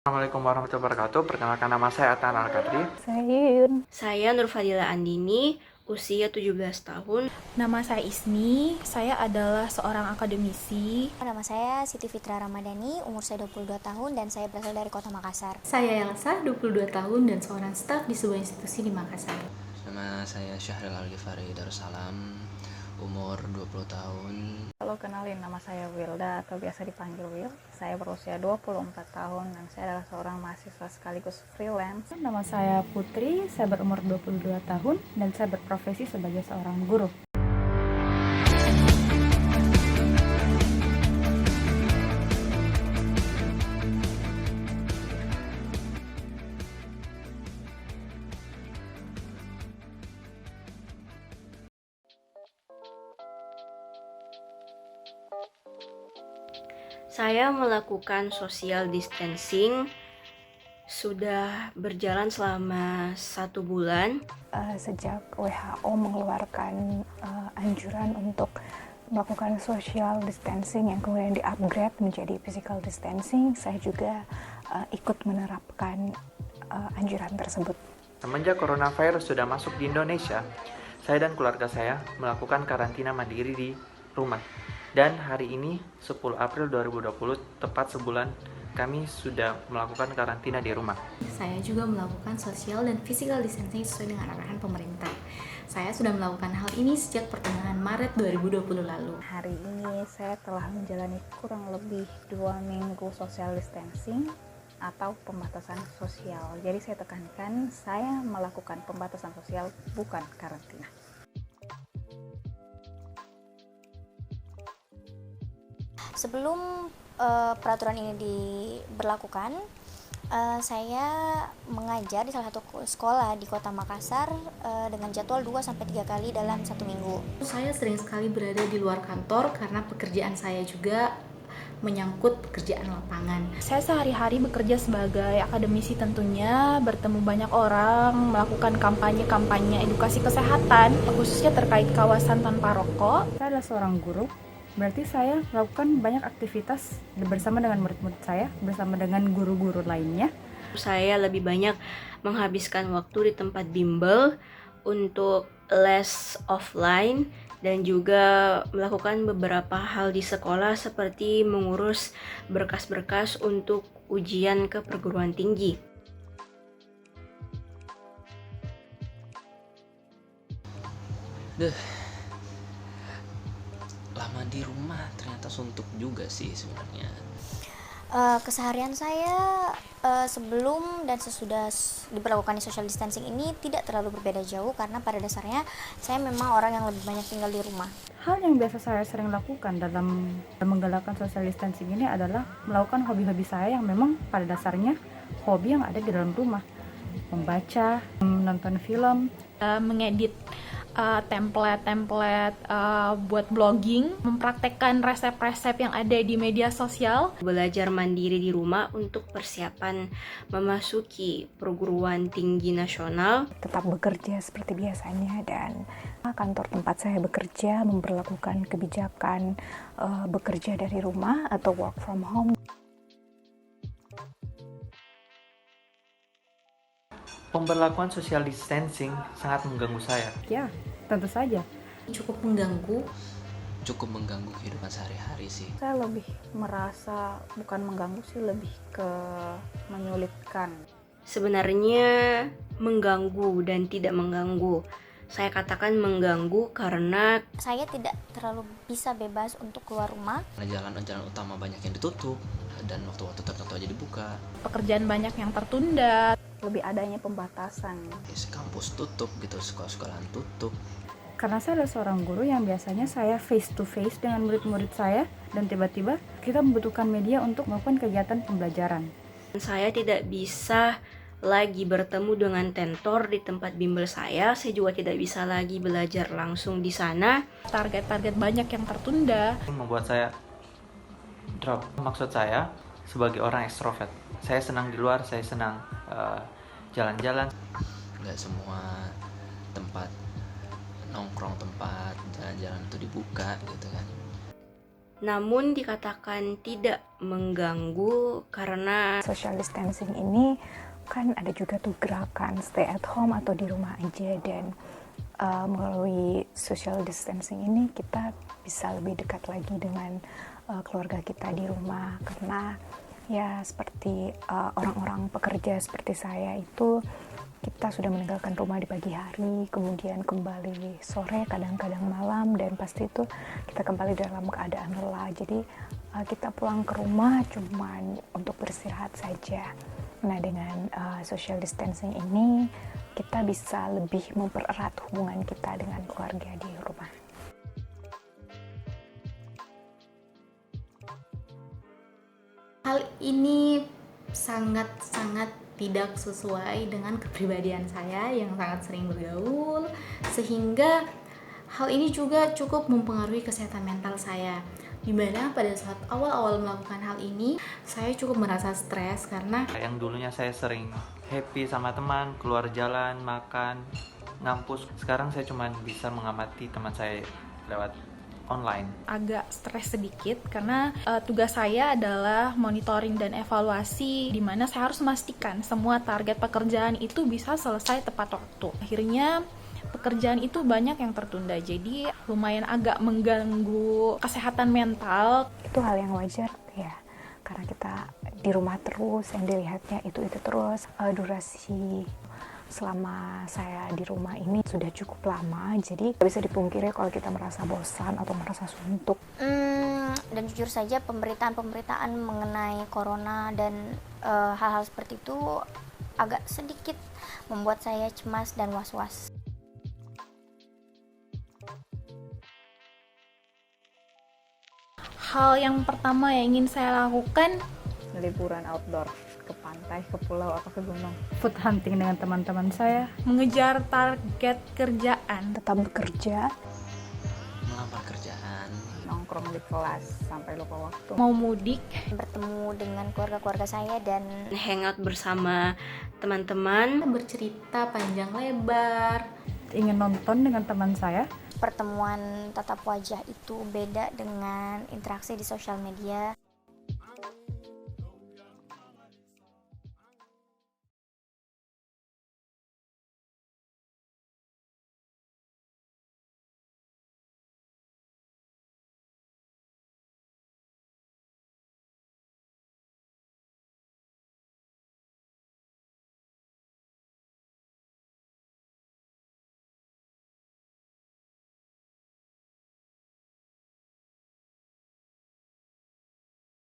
Assalamualaikum warahmatullahi wabarakatuh. Perkenalkan, nama saya Atan Al-Kadri. Saya Yuyun. Saya Nurfadila Andini, usia 17 tahun. Nama saya Ismi, saya adalah seorang akademisi. Nama saya Siti Fitra Ramadhani, umur saya 22 tahun dan saya berasal dari Kota Makassar. Saya Elsa, 22 tahun dan seorang staf di sebuah institusi di Makassar. Nama saya Syahril Al-Ghifari Darussalam, umur 20 tahun. Halo, kenalin, nama saya Wilda atau biasa dipanggil Wil. Saya berusia 24 tahun dan saya adalah seorang mahasiswa sekaligus freelance. Nama saya Putri, saya berumur 22 tahun dan saya berprofesi sebagai seorang guru. Saya melakukan social distancing sudah berjalan selama 1 bulan. Sejak WHO mengeluarkan anjuran untuk melakukan social distancing yang kemudian di-upgrade menjadi physical distancing, saya juga ikut menerapkan anjuran tersebut. Semenjak coronavirus sudah masuk di Indonesia, saya dan keluarga saya melakukan karantina mandiri di rumah. Dan hari ini, 10 April 2020, tepat sebulan, kami sudah melakukan karantina di rumah. Saya juga melakukan social dan physical distancing sesuai dengan arahan pemerintah. Saya sudah melakukan hal ini sejak pertengahan Maret 2020 lalu. Hari ini saya telah menjalani kurang lebih 2 minggu social distancing atau pembatasan sosial. Jadi saya tekankan, saya melakukan pembatasan sosial, bukan karantina. Sebelum peraturan ini diberlakukan, saya mengajar di salah satu sekolah di Kota Makassar dengan jadwal 2-3 kali dalam 1 minggu. Saya sering sekali berada di luar kantor karena pekerjaan saya juga menyangkut pekerjaan lapangan. Saya sehari-hari bekerja sebagai akademisi tentunya, bertemu banyak orang, melakukan kampanye-kampanye edukasi kesehatan, khususnya terkait kawasan tanpa rokok. Saya adalah seorang guru, berarti saya melakukan banyak aktivitas bersama dengan murid-murid saya, bersama dengan guru-guru lainnya. Saya lebih banyak menghabiskan waktu di tempat bimbel untuk les offline dan juga melakukan beberapa hal di sekolah seperti mengurus berkas-berkas untuk ujian ke perguruan tinggi. Lama di rumah ternyata suntuk juga sih sebenarnya. Keseharian saya sebelum dan sesudah diberlakukan social distancing ini tidak terlalu berbeda jauh karena pada dasarnya saya memang orang yang lebih banyak tinggal di rumah. Hal yang biasa saya sering lakukan dalam menggalakkan social distancing ini adalah melakukan hobi-hobi saya yang memang pada dasarnya hobi yang ada di dalam rumah. Membaca, menonton film, Mengedit template-template buat blogging, mempraktekkan resep-resep yang ada di media sosial. Belajar mandiri di rumah untuk persiapan memasuki perguruan tinggi nasional. Tetap bekerja seperti biasanya dan kantor tempat saya bekerja memberlakukan kebijakan bekerja dari rumah atau work from home. Pemberlakuan social distancing sangat mengganggu saya. Ya, tentu saja. Cukup mengganggu. Cukup mengganggu kehidupan sehari-hari sih. Saya lebih merasa, bukan mengganggu sih, lebih ke menyulitkan. Sebenarnya mengganggu dan tidak mengganggu. Saya katakan mengganggu karena Saya tidak terlalu bisa bebas untuk keluar rumah. Jalan-jalan utama banyak yang ditutup dan waktu-waktu tertentu aja dibuka. Pekerjaan banyak yang tertunda. Lebih adanya pembatasan. Kampus tutup gitu, sekolah-sekolahan tutup. Karena saya adalah seorang guru yang biasanya saya face to face dengan murid-murid saya dan tiba-tiba kita membutuhkan media untuk melakukan kegiatan pembelajaran. saya tidak bisa lagi bertemu dengan tentor di tempat bimbel saya juga tidak bisa lagi belajar langsung di sana. Target-target banyak yang tertunda. Membuat saya drop. Maksud saya, sebagai orang ekstrovert, saya senang di luar, saya senang jalan-jalan. Nggak semua tempat nongkrong, tempat jalan-jalan itu dibuka gitu kan. namun dikatakan tidak mengganggu karena Social distancing ini kan ada juga tuh gerakan stay at home atau di rumah aja, dan melalui social distancing ini kita bisa lebih dekat lagi dengan keluarga kita di rumah, karena ya seperti orang-orang pekerja seperti saya itu kita sudah meninggalkan rumah di pagi hari, kemudian kembali sore, kadang-kadang malam, dan pasti itu kita kembali dalam keadaan lelah. Jadi kita pulang ke rumah cuman untuk beristirahat saja. Nah, dengan social distancing ini kita bisa lebih mempererat hubungan kita dengan keluarga di rumah. Hal ini sangat-sangat tidak sesuai dengan kepribadian saya yang sangat sering bergaul, sehingga hal ini juga cukup mempengaruhi kesehatan mental saya. Dimana pada saat awal-awal melakukan hal ini, saya cukup merasa stres karena Yang dulunya saya sering happy sama teman, keluar jalan, makan, ngampus. Sekarang saya cuma bisa mengamati teman saya lewat online. agak stres sedikit karena tugas saya adalah monitoring dan evaluasi, di mana saya harus memastikan semua target pekerjaan itu bisa selesai tepat waktu. Akhirnya pekerjaan itu banyak yang tertunda, jadi lumayan agak mengganggu kesehatan mental. Itu hal yang wajar ya, karena kita di rumah terus, yang dilihatnya itu terus. Durasi selama saya di rumah ini sudah cukup lama, jadi bisa dipungkiri kalau kita merasa bosan atau merasa suntuk. Dan jujur saja pemberitaan mengenai corona dan hal-hal seperti itu agak sedikit membuat saya cemas dan was-was. Hal yang pertama yang ingin saya lakukan Liburan outdoor ke pantai, ke pulau, atau ke gunung. Food hunting dengan teman-teman saya. mengejar target kerjaan. Tetap bekerja, Melamar kerjaan. nongkrong di kelas sampai lupa waktu. Mau mudik, Bertemu dengan keluarga-keluarga saya dan hangout bersama teman-teman. bercerita panjang lebar. Ingin nonton dengan teman saya. pertemuan tatap wajah itu beda dengan interaksi di sosial media.